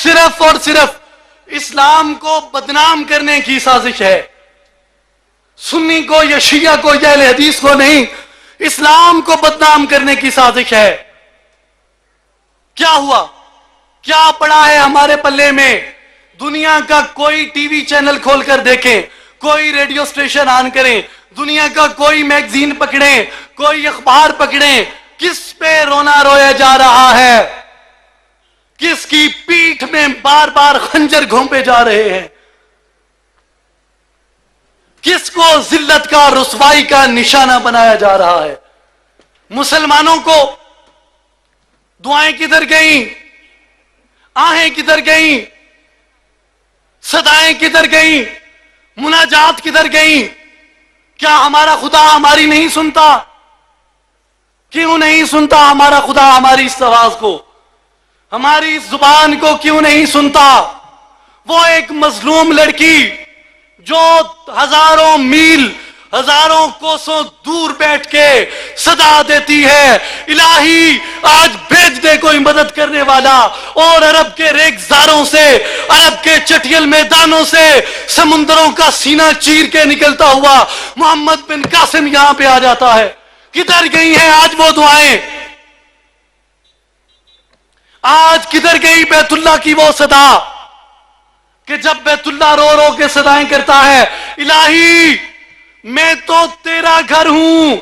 صرف اور صرف اسلام کو بدنام کرنے کی سازش ہے. سنی کو یا شیعہ کو یا اہل حدیث کو نہیں، اسلام کو بدنام کرنے کی سازش ہے. کیا ہوا؟ کیا پڑا ہے ہمارے پلے میں؟ دنیا کا کوئی ٹی وی چینل کھول کر دیکھیں، کوئی ریڈیو سٹیشن آن کریں، دنیا کا کوئی میگزین پکڑیں، کوئی اخبار پکڑیں، کس پہ رونا رویا جا رہا ہے؟ کس کی پیٹھ میں بار بار خنجر گھونپے جا رہے ہیں؟ کس کو ذلت کا، رسوائی کا نشانہ بنایا جا رہا ہے؟ مسلمانوں کو دعائیں کدھر گئیں؟ آہیں کدھر گئیں؟ صدائیں کدھر گئیں؟ مناجات کدھر گئیں؟ کیا ہمارا خدا ہماری نہیں سنتا؟ کیوں نہیں سنتا ہمارا خدا ہماری اس آواز کو، ہماری اس زبان کو کیوں نہیں سنتا؟ وہ ایک مظلوم لڑکی جو ہزاروں میل، ہزاروں کوسوں دور بیٹھ کے صدا دیتی ہے، الہی آج بھیج دے کوئی مدد کرنے والا. اور عرب کے ریگزاروں سے، عرب کے چٹیل میدانوں سے سمندروں کا سینہ چیر کے نکلتا ہوا محمد بن قاسم یہاں پہ آ جاتا ہے. کدھر گئی ہیں آج وہ دعائیں؟ آج کدھر گئی بیت اللہ کی وہ صدا کہ جب بیت اللہ رو رو کے صدائیں کرتا ہے، الہی میں تو تیرا گھر ہوں،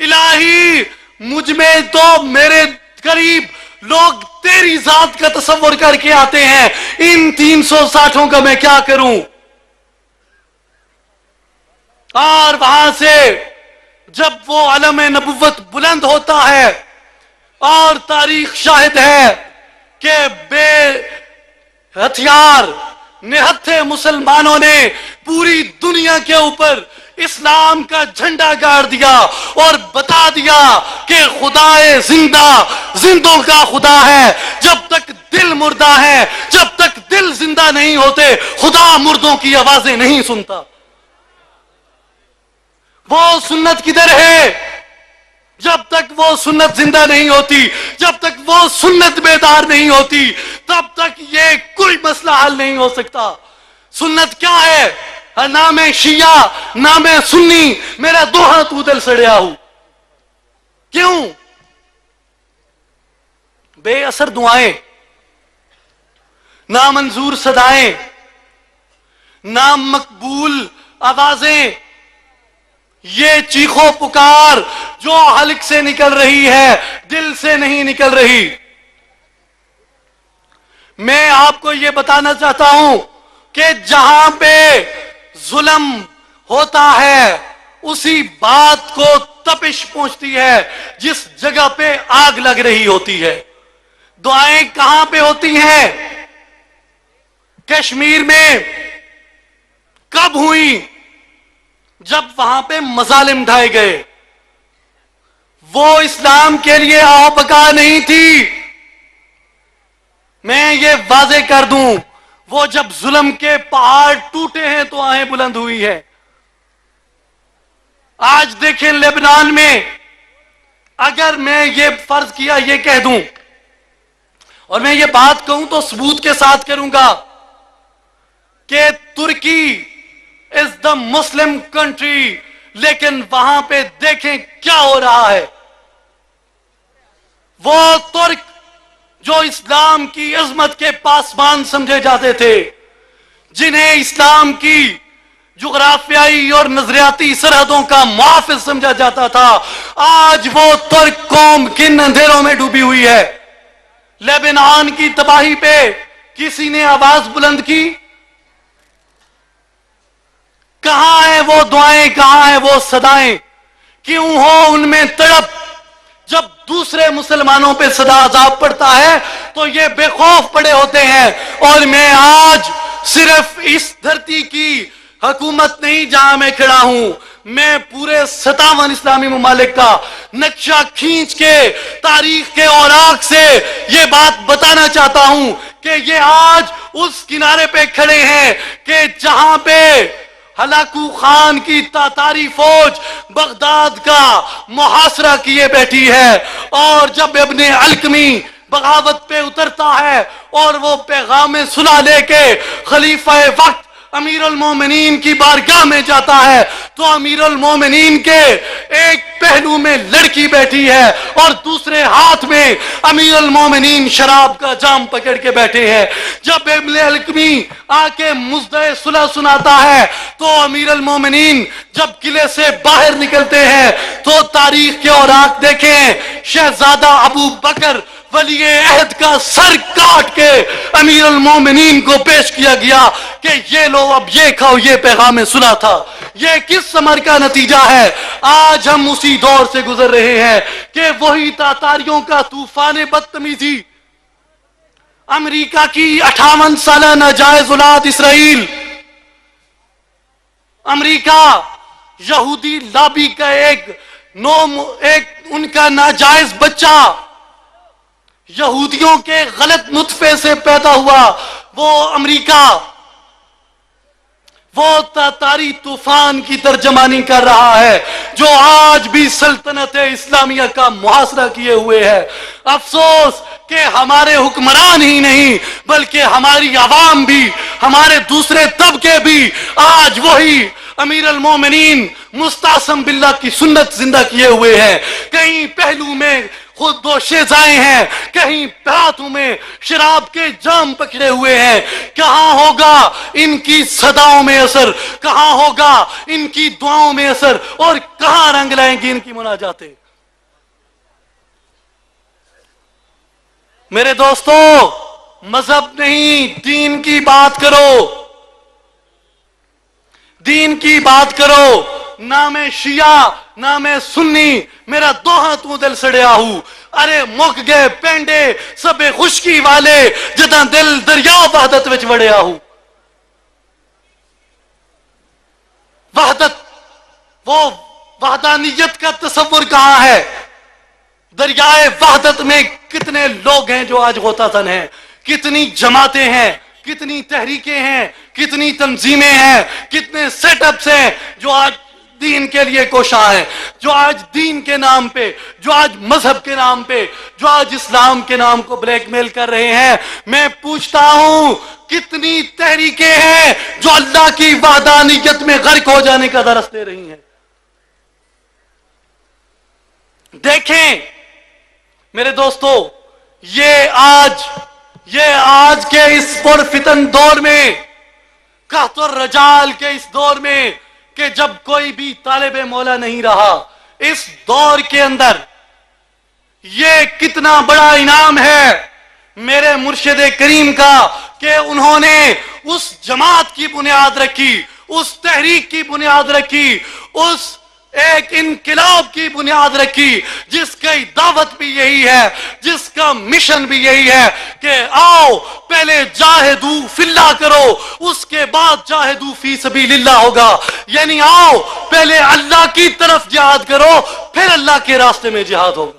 الہی مجھ میں تو میرے قریب لوگ تیری ذات کا تصور کر کے آتے ہیں، ان 360 کا میں کیا کروں؟ اور وہاں سے جب وہ علم نبوت بلند ہوتا ہے اور تاریخ شاہد ہے کہ بے ہتھیار نہتھے مسلمانوں نے پوری دنیا کے اوپر اسلام کا جھنڈا گاڑ دیا اور بتا دیا کہ خدائے زندہ زندوں کا خدا ہے. جب تک دل مردہ ہے، جب تک دل زندہ نہیں ہوتے، خدا مردوں کی آوازیں نہیں سنتا. وہ سنت کدھر ہے؟ جب تک وہ سنت زندہ نہیں ہوتی، جب تک وہ سنت بیدار نہیں ہوتی، تب تک یہ کوئی مسئلہ حل نہیں ہو سکتا. سنت کیا ہے؟ نہ میں شیعہ نہ میں سنی، میرا دو ہاتھ ادل سڑیا ہوں. کیوں؟ بے اثر دعائیں، نامنظور صدائیں، نامقبول آوازیں، یہ چیخو پکار جو حلق سے نکل رہی ہے، دل سے نہیں نکل رہی. میں آپ کو یہ بتانا چاہتا ہوں کہ جہاں پہ ظلم ہوتا ہے اسی بات کو تپش پہنچتی ہے جس جگہ پہ آگ لگ رہی ہوتی ہے. دعائیں کہاں پہ ہوتی ہیں؟ کشمیر میں کب ہوئی؟ جب وہاں پہ مظالم ڈھائے گئے. وہ اسلام کے لیے آہ بکا نہیں تھی. میں یہ واضح کر دوں، وہ جب ظلم کے پہاڑ ٹوٹے ہیں تو آہیں بلند ہوئی ہے. آج دیکھیں لبنان میں، اگر میں یہ فرض کیا یہ کہہ دوں اور میں یہ بات کہوں تو ثبوت کے ساتھ کروں گا کہ ترکی از دا مسلم کنٹری، لیکن وہاں پہ دیکھیں کیا ہو رہا ہے. وہ ترک جو اسلام کی عظمت کے پاسبان سمجھے جاتے تھے، جنہیں اسلام کی جغرافیائی اور نظریاتی سرحدوں کا محافظ سمجھا جاتا تھا، آج وہ ترک قوم کن اندھیروں میں ڈوبی ہوئی ہے. لیبنان کی تباہی پہ کسی نے آواز بلند کی؟ کہاں ہیں وہ دعائیں؟ کہاں ہیں وہ صدائیں؟ کیوں ہو ان میں تڑپ؟ جب دوسرے مسلمانوں پہ صدا عذاب پڑتا ہے تو یہ بے خوف پڑے ہوتے ہیں. اور میں آج صرف اس دھرتی کی حکومت نہیں جہاں میں کھڑا ہوں، میں پورے 57 اسلامی ممالک کا نقشہ کھینچ کے تاریخ کے اوراق سے یہ بات بتانا چاہتا ہوں کہ یہ آج اس کنارے پہ کھڑے ہیں کہ جہاں پہ ہلاکو خان کی تاتاری فوج بغداد کا محاصرہ کیے بیٹھی ہے، اور جب ابن القمی بغاوت پہ اترتا ہے اور وہ پیغام صلح لے کے خلیفہ وقت امیر المومنین کی بارگاہ میں جاتا ہے تو امیر المومنین کے ایک پہلو میں لڑکی بیٹھی ہے اور دوسرے ہاتھ میں امیر المومنین شراب کا جام پکڑ کے بیٹھے ہیں. جب ابن القمی آ کے مزدہ صلح سناتا ہے تو امیر المومنین جب قلعے سے باہر نکلتے ہیں تو تاریخ کے اوراق دیکھیں, شہزادہ ابو بکر ولی عہد کا سر کاٹ کے امیر المومنین کو پیش کیا گیا کہ یہ لو اب یہ کھاؤ, یہ پیغام صلح تھا. یہ کس عمل کا نتیجہ ہے؟ آج ہم اسی دور سے گزر رہے ہیں کہ وہی تاتاریوں کا طوفان بدتمیزی, امریکہ کی 58 سالہ ناجائز اولاد اسرائیل, امریکہ یہودی لابی کا ایک ان کا ناجائز بچہ یہودیوں کے غلط نطفے سے پیدا ہوا, وہ امریکہ وہ تاتاری طوفان کی ترجمانی کر رہا ہے جو آج بھی سلطنت اسلامیہ کا محاصرہ کیے ہوئے ہے. افسوس کہ ہمارے حکمران ہی نہیں بلکہ ہماری عوام بھی, ہمارے دوسرے طبقے بھی آج وہی امیر المومنین مستعصم باللہ کی سنت زندہ کیے ہوئے ہیں. کہیں پہلو میں خود دوشے زائیں ہیں, کہیں ہاتھوں میں شراب کے جام پکڑے ہوئے ہیں. کہاں ہوگا ان کی صداؤں میں اثر, کہاں ہوگا ان کی دعاؤں میں اثر, اور کہاں رنگ لائیں گی ان کی مناجاتیں؟ میرے دوستو, مذہب نہیں, دین کی بات کرو, دین کی بات کرو. نہ میں شیعہ نہ میں سنی, میرا دو ہاتھوں دل سڑیا ہوں. ارے مک گئے پینڈے سب خشکی والے جداں دل دریا وحدت وچ وڑیا ہوں. وحدت, وہ وحدانیت کا تصور کہاں ہے؟ دریائے وحدت میں کتنے لوگ ہیں جو آج غوطہ زن ہیں, کتنی جماعتیں ہیں, کتنی تحریکیں ہیں, کتنی تنظیمیں ہیں, کتنے سیٹ اپس ہیں جو آج دین کے لیے کوشاں ہیں, جو آج دین کے نام پہ, جو آج مذہب کے نام پہ, جو آج اسلام کے نام کو بلیک میل کر رہے ہیں. میں پوچھتا ہوں کتنی تحریکیں ہیں جو اللہ کی وحدانیت میں غرق ہو جانے کا درس دے رہی ہیں؟ دیکھیں میرے دوستو, یہ آج کے اس پرفتن دور میں, قحط الرجال کے اس دور میں کہ جب کوئی بھی طالب مولا نہیں رہا, اس دور کے اندر یہ کتنا بڑا انعام ہے میرے مرشد کریم کا کہ انہوں نے اس جماعت کی بنیاد رکھی, اس تحریک کی بنیاد رکھی, اس ایک انقلاب کی بنیاد رکھی جس کی دعوت بھی یہی ہے, جس کا مشن بھی یہی ہے کہ آؤ پہلے جاہدو فی اللہ کرو, اس کے بعد جاہدو فی سبیل اللہ ہوگا. یعنی آؤ پہلے اللہ کی طرف جہاد کرو, پھر اللہ کے راستے میں جہاد ہوگا.